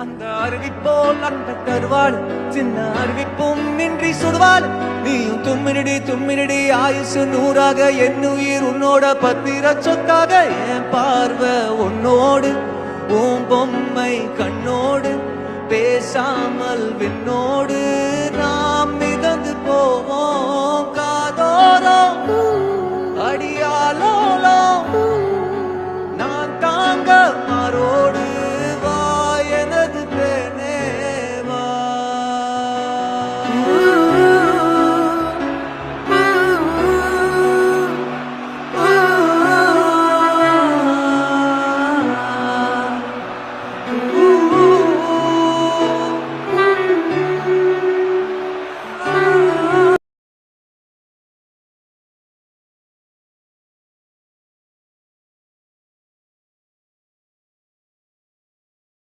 அந்த அருவிப்போல் அந்த கருவாள் சின்ன அருவிப்பும் நின்றி சுடுவாள் நீயும் தும்மினடி தும்மினடி ஆயுசு 100 என் உயிர் உன்னோட பத்திர சொத்தாக என் பார்வை உன்னோடு உன் பொம்மை கண்ணோடு பேசாமல் விண்ணோடு நாம் மிதந்து போவோம் காதோரம் அடியாலோலம் நான் தாங்க